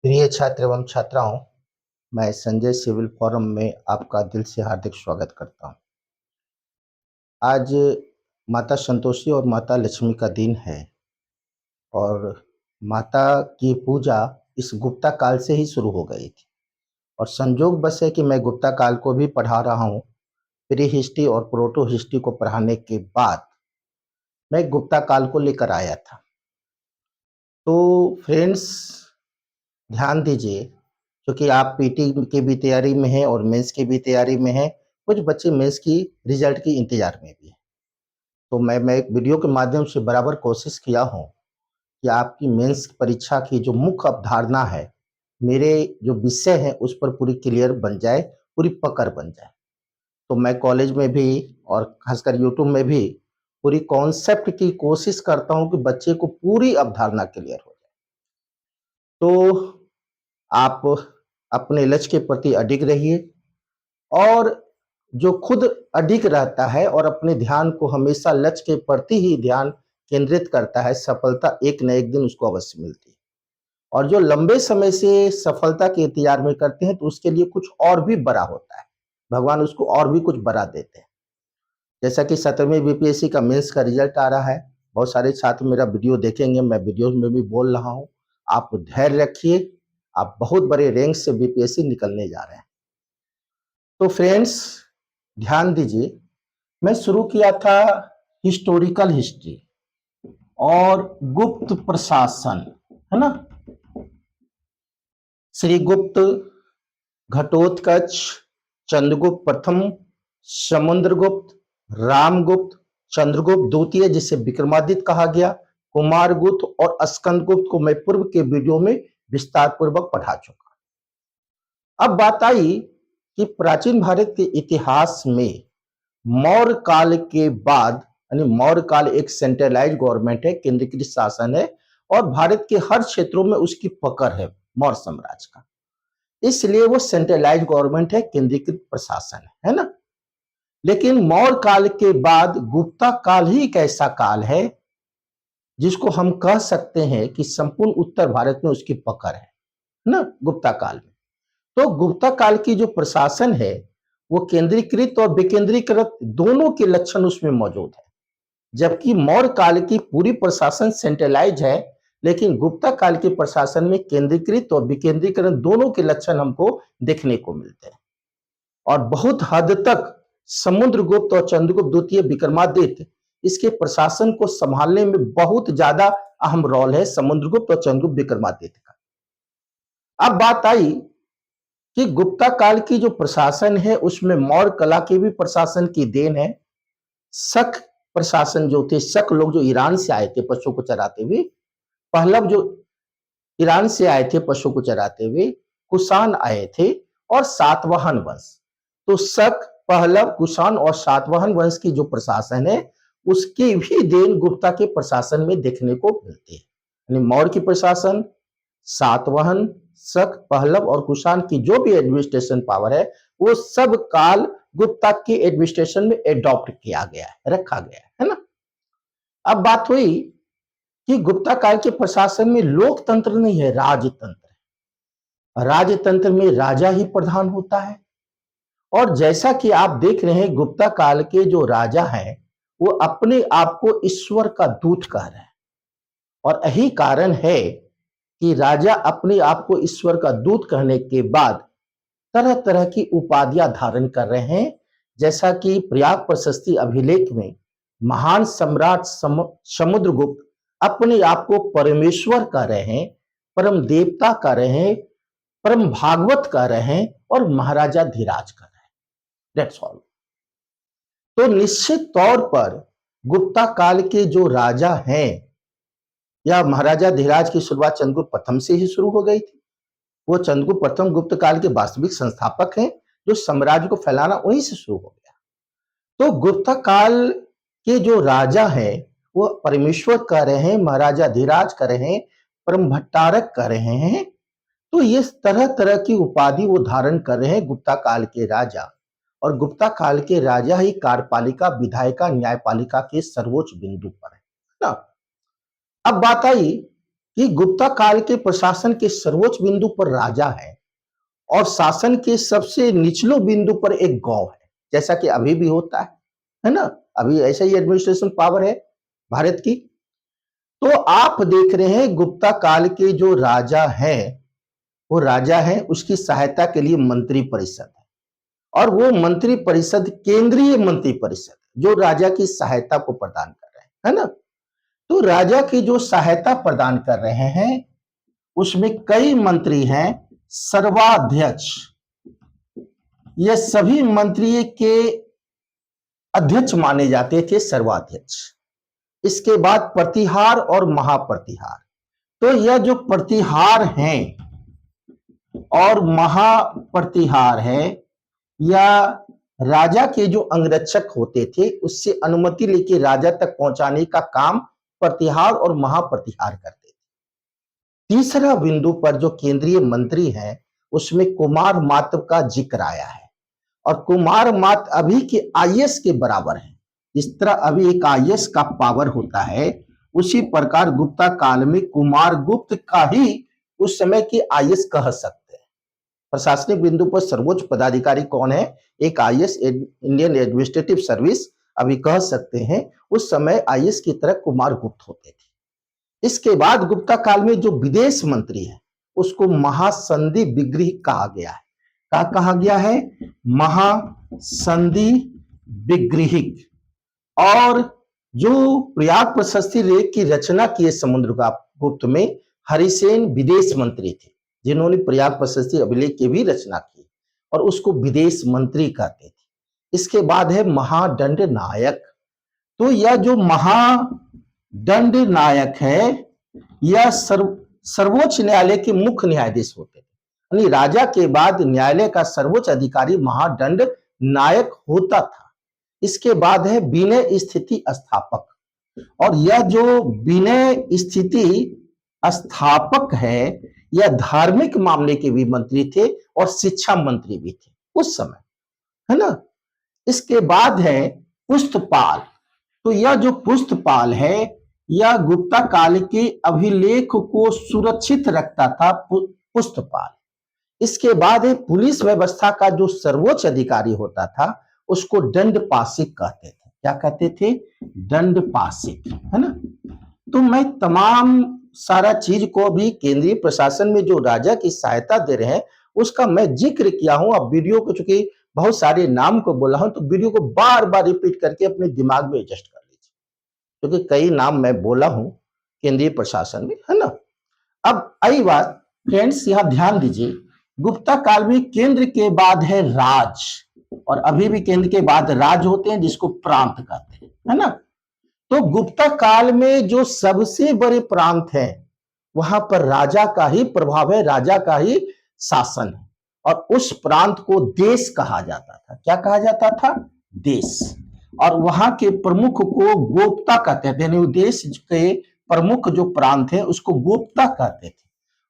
प्रिय छात्र एवं छात्राओं, मैं संजय सिविल फोरम में आपका दिल से हार्दिक स्वागत करता हूं। आज माता संतोषी और माता लक्ष्मी का दिन है और माता की पूजा इस गुप्ता काल से ही शुरू हो गई थी और संजोग बस है कि मैं गुप्ता काल को भी पढ़ा रहा हूं। प्री हिस्ट्री और प्रोटो हिस्ट्री को पढ़ाने के बाद मैं गुप्ता काल को लेकर आया था। तो फ्रेंड्स, ध्यान दीजिए, क्योंकि आप पीटी की भी तैयारी में हैं और मेंस की भी तैयारी में हैं। कुछ बच्चे मेंस की रिजल्ट की इंतजार में भी हैं। तो मैं एक वीडियो के माध्यम से बराबर कोशिश किया हूँ कि आपकी मेंस परीक्षा की जो मुख्य अवधारणा है, मेरे जो विषय हैं उस पर पूरी क्लियर बन जाए, पूरी पकड़ बन जाए। तो मैं कॉलेज में भी और खासकर यूट्यूब में भी पूरी कॉन्सेप्ट की कोशिश करता हूँ कि बच्चे को पूरी अवधारणा क्लियर हो जाए। तो आप अपने लक्ष्य के प्रति अडिग रहिए और जो खुद अडिग रहता है और अपने ध्यान को हमेशा लक्ष्य के प्रति ही ध्यान केंद्रित करता है, सफलता एक न एक दिन उसको अवश्य मिलती है। और जो लंबे समय से सफलता के इंतजार में करते हैं तो उसके लिए कुछ और भी बड़ा होता है, भगवान उसको और भी कुछ बड़ा देते हैं। जैसा कि 17वीं बीपीएससी का मेंस का रिजल्ट आ रहा है, बहुत सारे छात्र मेरा वीडियो देखेंगे, मैं वीडियो में भी बोल रहा हूँ। आप धैर्य रखिए, आप बहुत बड़े रैंक से बीपीएससी निकलने जा रहे हैं। तो फ्रेंड्स, ध्यान दीजिए, मैं शुरू किया था हिस्टोरिकल हिस्ट्री और गुप्त प्रशासन, है ना। श्रीगुप्त, घटोत्कच, चंद्रगुप्त प्रथम, समुद्रगुप्त, रामगुप्त, चंद्रगुप्त द्वितीय जिसे विक्रमादित्य कहा गया, कुमारगुप्त और स्कंदगुप्त को मैं पूर्व के वीडियो में विस्तार पूर्वक पढ़ा चुका। अब बात आई कि प्राचीन भारत के इतिहास में मौर्य काल के बाद, यानी मौर्य काल एक सेंट्रलाइज्ड गवर्नमेंट है, केंद्रीकृत शासन है और भारत के हर क्षेत्रों में उसकी पकड़ है मौर्य साम्राज्य का, इसलिए वो सेंट्रलाइज्ड गवर्नमेंट है, केंद्रीकृत प्रशासन है ना। लेकिन मौर्य काल के बाद गुप्ता काल ही एक ऐसा काल है जिसको हम कह सकते हैं कि संपूर्ण उत्तर भारत में उसकी पकड़ है ना, गुप्ता काल में। तो गुप्ता काल की जो प्रशासन है वो केंद्रीकृत और विकेंद्रीकृत दोनों के लक्षण उसमें मौजूद है। जबकि मौर्य काल की पूरी प्रशासन सेंट्रलाइज है, लेकिन गुप्ता काल के प्रशासन में केंद्रीकृत और विकेंद्रीकरण दोनों के लक्षण हमको देखने को मिलते हैं। और बहुत हद तक समुद्रगुप्त और चंद्रगुप्त द्वितीय विक्रमादित्य इसके प्रशासन को संभालने में बहुत ज्यादा अहम रोल है समुद्रगुप्त और चंद्रगुप्त विक्रमादित्य का। अब बात आई कि गुप्ता काल की जो प्रशासन है उसमें मौर्य कला के भी प्रशासन की देन है। शक प्रशासन जो थे, शक लोग जो ईरान से आए थे पशु को चराते हुए, पहलव जो ईरान से आए थे पशु को चराते हुए, कुषाण आए थे और सातवाहन वंश। तो शक, पहलव, कुषाण और सातवाहन वंश की जो प्रशासन है उसकी भी देन गुप्ता के प्रशासन में देखने को मिलती है। यानी मौर्य की प्रशासन, सातवाहन, शक, पहलव और कुषाण की जो भी एडमिनिस्ट्रेशन पावर है वो सब काल गुप्ता के एडमिनिस्ट्रेशन में एडॉप्ट किया गया है, रखा गया है ना। अब बात हुई कि गुप्ता काल के प्रशासन में लोकतंत्र नहीं है, राजतंत्र है। राजतंत्र में राजा ही प्रधान होता है और जैसा कि आप देख रहे हैं गुप्ता काल के जो राजा हैं वो अपने आप को ईश्वर का दूत कह रहे हैं। और यही कारण है कि राजा अपने आप को ईश्वर का दूत कहने के बाद तरह तरह की उपाधियां धारण कर रहे हैं। जैसा कि प्रयाग प्रशस्ति अभिलेख में महान सम्राट समुद्रगुप्त अपने आप को परमेश्वर कह रहे हैं, परम देवता कह रहे हैं, परम भागवत कह रहे हैं और महाराजा धीराज कह रहे हैं। That's all. तो निश्चित तौर पर गुप्ता काल के जो राजा हैं या महाराजा धीराज की शुरुआत चंद्रगुप्त प्रथम से ही शुरू हो गई थी। वो चंद्रगुप्त प्रथम गुप्त काल के वास्तविक संस्थापक हैं, जो साम्राज्य को फैलाना वहीं से शुरू हो गया। तो गुप्ता काल के जो राजा हैं वो परमेश्वर कह रहे हैं, महाराजा धीराज कह रहे हैं, परम भट्टारक कह रहे हैं। तो ये तरह तरह की उपाधि वो धारण कर रहे हैं गुप्ता काल के राजा। और गुप्ता काल के राजा ही कार्यपालिका, विधायिका, न्यायपालिका के सर्वोच्च बिंदु पर है ना। अब बात आई कि गुप्ता काल के प्रशासन के सर्वोच्च बिंदु पर राजा है और शासन के सबसे निचलो बिंदु पर एक गांव है, जैसा कि अभी भी होता है ना। अभी ऐसा ही एडमिनिस्ट्रेशन पावर है भारत की। तो आप देख रहे हैं गुप्ता काल के जो राजा है, वो राजा है, उसकी सहायता के लिए मंत्री परिषद है, और वो मंत्री परिषद केंद्रीय मंत्री परिषद जो राजा की सहायता को प्रदान कर रहे हैं, है ना। तो राजा की जो सहायता प्रदान कर रहे हैं उसमें कई मंत्री हैं। सर्वाध्यक्ष, ये सभी मंत्री के अध्यक्ष माने जाते थे, सर्वाध्यक्ष। इसके बाद प्रतिहार और महाप्रतिहार। तो यह जो प्रतिहार हैं और महाप्रतिहार है, या राजा के जो अंगरक्षक होते थे उससे अनुमति लेके राजा तक पहुंचाने का काम प्रतिहार और महाप्रतिहार करते थे। तीसरा बिंदु पर जो केंद्रीय मंत्री हैं उसमें कुमार मात्व का जिक्र आया है, और कुमार मात्व अभी के आईएएस के बराबर है। जिस तरह अभी एक आईएएस का पावर होता है, उसी प्रकार गुप्ता काल में कुमार गुप्त का ही उस समय के आईएएस कह सकते हैं। प्रशासनिक बिंदु पर सर्वोच्च पदाधिकारी कौन है? एक आईएएस, इंडियन एडमिनिस्ट्रेटिव सर्विस अभी कह सकते हैं। उस समय आईएएस की तरह कुमार गुप्त होते थे। इसके बाद गुप्ता काल में जो विदेश मंत्री है उसको महासंधि विग्रही कहा गया है। क्या कहा गया है? महासंधि विग्रही। और जो प्रयाग प्रशस्ति लेख की रचना की समुद्रगुप्त में हरिसेन विदेश मंत्री थे, जिन्होंने प्रयाग प्रशस्ति अभिलेख की भी रचना की, और उसको विदेश मंत्री कहते थे। इसके बाद है महादंड नायक। तो यह जो महादंड नायक है, यह सर्वोच्च न्यायालय के मुख्य न्यायाधीश होते थे। यानी राजा के बाद न्यायालय का सर्वोच्च अधिकारी महादंड नायक होता था। इसके बाद है विनय स्थिति स्थापक, और यह जो विनय स्थिति स्थापक है, यह धार्मिक मामले के भी मंत्री थे और शिक्षा मंत्री भी थे उस समय, है ना। इसके बाद है पुस्तपाल। तो यह जो पुस्तपाल है, यह गुप्ता काल के अभिलेख को सुरक्षित रखता था, पुस्तपाल। इसके बाद है पुलिस व्यवस्था का जो सर्वोच्च अधिकारी होता था उसको दंडपाशिक कहते थे। क्या कहते थे? दंडपाशिक, है ना। तो मैं तमाम सारा चीज को भी केंद्रीय प्रशासन में जो राजा की सहायता दे रहे हैं उसका मैं जिक्र किया हूं। अब वीडियो को चूंकि बहुत सारे नाम को बोला हूं तो वीडियो को बार बार रिपीट करके अपने दिमाग में एडजस्ट कर लीजिए, क्योंकि कई नाम मैं बोला हूं केंद्रीय प्रशासन में, है ना। अब आई बात फ्रेंड्स, यहां ध्यान दीजिए, गुप्ता काल में केंद्र के बाद है राज, और अभी भी केंद्र के बाद राज होते हैं जिसको प्रांत कहते हैं, है ना। तो गुप्ता काल में जो सबसे बड़े प्रांत है वहां पर राजा का ही प्रभाव है, राजा का ही शासन है, और उस प्रांत को देश कहा जाता था। क्या कहा जाता था? देश। और वहां के प्रमुख को गोप्ता कहते थे। देश के प्रमुख जो प्रांत है उसको गोप्ता कहते थे,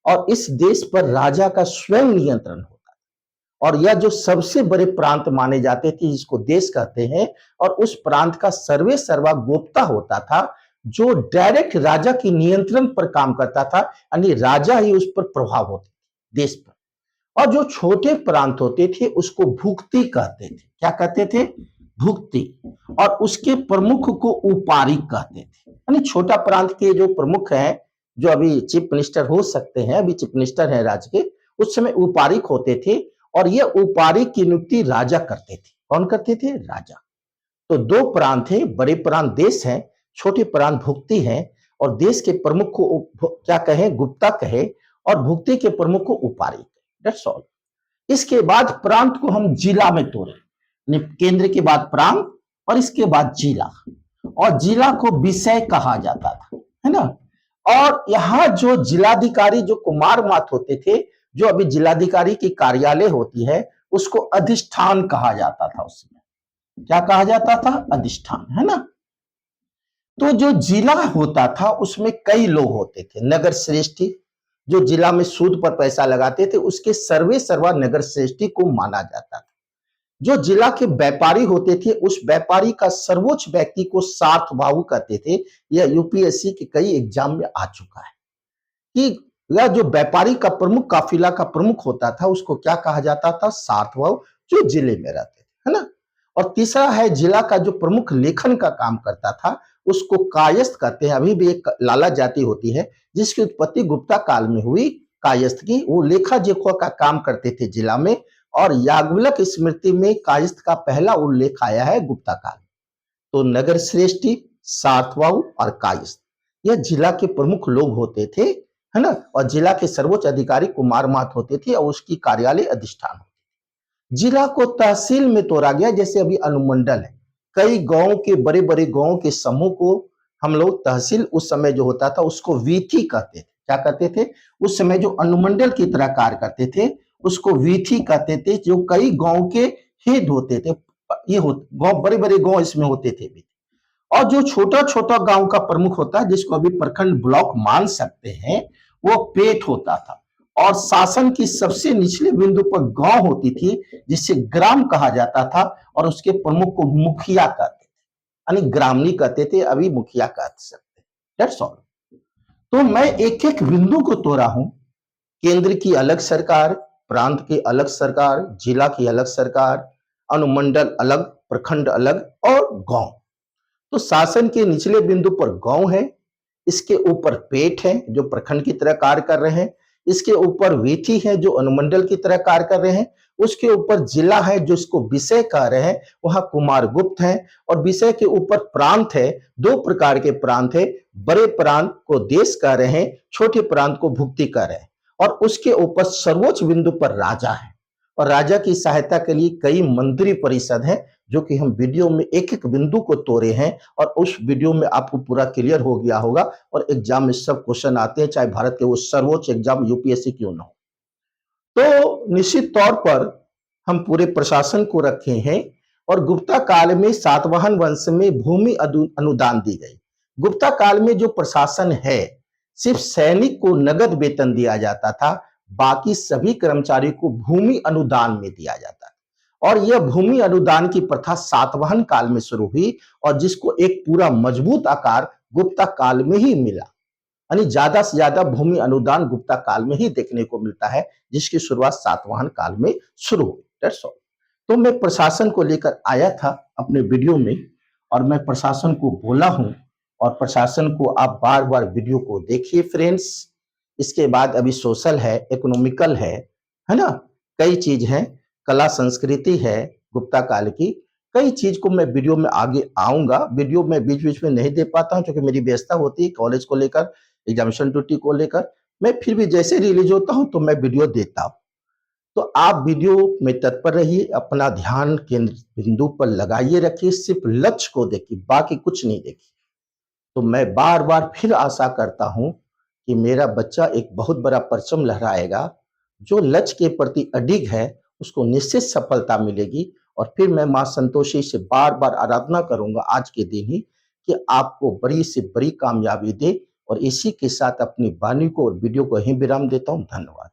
और इस देश पर राजा का स्वयं नियंत्रण होता था। और यह जो सबसे बड़े प्रांत माने जाते थे जिसको देश कहते हैं, और उस प्रांत का सर्वे सर्वा गोप्ता होता था, जो डायरेक्ट राजा की नियंत्रण पर काम करता था, यानी राजा ही उस पर प्रभाव होते थे देश पर। और जो छोटे प्रांत होते थे उसको भुक्ति कहते थे। क्या कहते थे? भुक्ति। और उसके प्रमुख को उपारिक कहते थे। यानी छोटा प्रांत के जो प्रमुख हैं, जो अभी चीफ मिनिस्टर हो सकते हैं, अभी चीफ मिनिस्टर हैं राज्य के, उस समय उपारिक होते थे, और ये उपारिक की नियुक्ति राजा करते थे। कौन करते थे? राजा। तो दो प्रांत है, बड़े प्रांत देश है, छोटे प्रांत भुक्ति है, और देश के प्रमुख को क्या कहें? गुप्ता कहे, और भुक्ति के प्रमुख को उपारिक। That's all. इसके बाद प्रांत को हम जिला में तोड़े, केंद्र के बाद प्रांत और इसके बाद जिला, और जिला को विषय कहा जाता था, है ना। और यहाँ जो जिलाधिकारी जो कुमार मात होते थे, जो अभी जिलाधिकारी की कार्यालय होती है, उसको अधिष्ठान कहा जाता था उसमें। क्या कहा जाता था? अधिष्ठान, है ना। तो जो जिला होता था उसमें कई लोग होते थे। नगर श्रेष्ठी, जो जिला में सूद पर पैसा लगाते थे, उसके सर्वे सर्वा नगर श्रेष्ठी को माना जाता था। जो जिला के व्यापारी होते थे, उस व्यापारी का सर्वोच्च व्यक्ति को सार्थबाहु कहते थे। यह यूपीएससी के कई एग्जाम में आ चुका है। कि यह जो व्यापारी का प्रमुख, काफिला का प्रमुख होता था, उसको क्या कहा जाता था? सार्थवाह, जो जिले में रहते थे, है ना? और तीसरा है जिला का जो प्रमुख लेखन का काम करता था, उसको कायस्थ कहते हैं। अभी भी एक लाला जाति होती है जिसकी उत्पत्ति गुप्ता काल में हुई, कायस्थ की। वो लेखा जोखा का काम करते थे जिला में, और याज्ञवल्क्य स्मृति में कायस्थ का पहला उल्लेख आया है गुप्ता काल। तो नगर श्रेष्ठी, सार्थवाहु और कायस्थ, यह जिला के प्रमुख लोग होते थे, है ना? और जिला के सर्वोच्च अधिकारी कुमार मात होते थे और उसकी कार्यालय अधिष्ठान। जिला को तहसील में तोड़ा गया, जैसे अभी अनुमंडल है। कई गांव के, बड़े बड़े गांव के समूह को हम लोग तहसील उस समय जो होता था उसको वीथी कहते थे। क्या कहते थे? उस समय जो अनुमंडल की तरह कार्य करते थे उसको वीथी कहते थे, जो कई गांव के हेड होते थे। ये गांव, बड़े बड़े गांव इसमें होते थे। और जो छोटा छोटा गांव का प्रमुख होता है, जिसको अभी प्रखंड ब्लॉक मान सकते हैं, वो पेट होता था। और शासन की सबसे निचले बिंदु पर गांव होती थी, जिसे ग्राम कहा जाता था, और उसके प्रमुख को मुखिया कहते थे। यानी ग्राम नहीं कहते थे, अभी मुखिया कह सकते। That's all. तो मैं एक एक बिंदु को तोड़ा हूं। केंद्र की अलग सरकार, प्रांत की अलग सरकार, जिला की अलग सरकार, अनुमंडल अलग, प्रखंड अलग, और गांव। तो शासन के निचले बिंदु पर गांव है, इसके ऊपर पेट है जो प्रखंड की तरह कार्य कर रहे हैं, इसके ऊपर वीथी है जो अनुमंडल की तरह कार्य कर रहे हैं, उसके ऊपर जिला है जो इसको विषय कह रहे हैं, वहां कुमार गुप्त है, और विषय के ऊपर प्रांत है। दो प्रकार के प्रांत है, बड़े प्रांत को देश कह रहे हैं, छोटे प्रांत को भुक्ति कह रहे हैं। और उसके ऊपर सर्वोच्च बिंदु पर राजा है, और राजा की सहायता के लिए कई मंत्री परिषद है, जो कि हम वीडियो में एक एक बिंदु को तोड़े हैं, और उस वीडियो में आपको पूरा क्लियर हो गया होगा। और एग्जाम में सब क्वेश्चन आते हैं, चाहे भारत के वो सर्वोच्च एग्जाम यूपीएससी क्यों ना हो। तो निश्चित तौर पर हम पूरे प्रशासन को रखे हैं, और गुप्ता काल में सातवाहन वंश में भूमि अनुदान दी गई। गुप्ता काल में जो प्रशासन है, सिर्फ सैनिक को नगद वेतन दिया जाता था, बाकी सभी कर्मचारी को भूमि अनुदान में दिया जाता था। और यह भूमि अनुदान की प्रथा सातवाहन काल में शुरू हुई, और जिसको एक पूरा मजबूत आकार गुप्ता काल में ही मिला। यानी ज्यादा से ज्यादा भूमि अनुदान गुप्ता काल में ही देखने को मिलता है, जिसकी शुरुआत सातवाहन काल में शुरू हुई। That's all. तो मैं प्रशासन को लेकर आया था अपने वीडियो में, और मैं प्रशासन को बोला हूं, और प्रशासन को आप बार बार वीडियो को देखिए फ्रेंड्स। इसके बाद अभी सोशल है, इकोनॉमिकल है ना, कई चीज है, कला संस्कृति है गुप्ता काल की। कई चीज को मैं वीडियो में आगे आऊंगा। वीडियो में बीच बीच में नहीं दे पाता हूं क्योंकि मेरी व्यस्तता होती है कॉलेज को लेकर, एग्जामिनेशन ड्यूटी को लेकर। मैं फिर भी जैसे रिलीज होता हूं तो मैं वीडियो देता हूं। तो आप वीडियो में तत्पर रहिए, अपना ध्यान केंद्र बिंदु पर लगाइए रखिए, सिर्फ लक्ष्य को देखिए, बाकी कुछ नहीं देखिए। तो मैं बार बार फिर आशा करता हूं कि मेरा बच्चा एक बहुत बड़ा परचम लहराएगा। जो लक्ष्य के प्रति अडिग है उसको निश्चित सफलता मिलेगी। और फिर मैं मां संतोषी से बार बार आराधना करूंगा आज के दिन ही, कि आपको बड़ी से बड़ी कामयाबी दे। और इसी के साथ अपनी वाणी को और वीडियो को यहीं विराम देता हूं। धन्यवाद।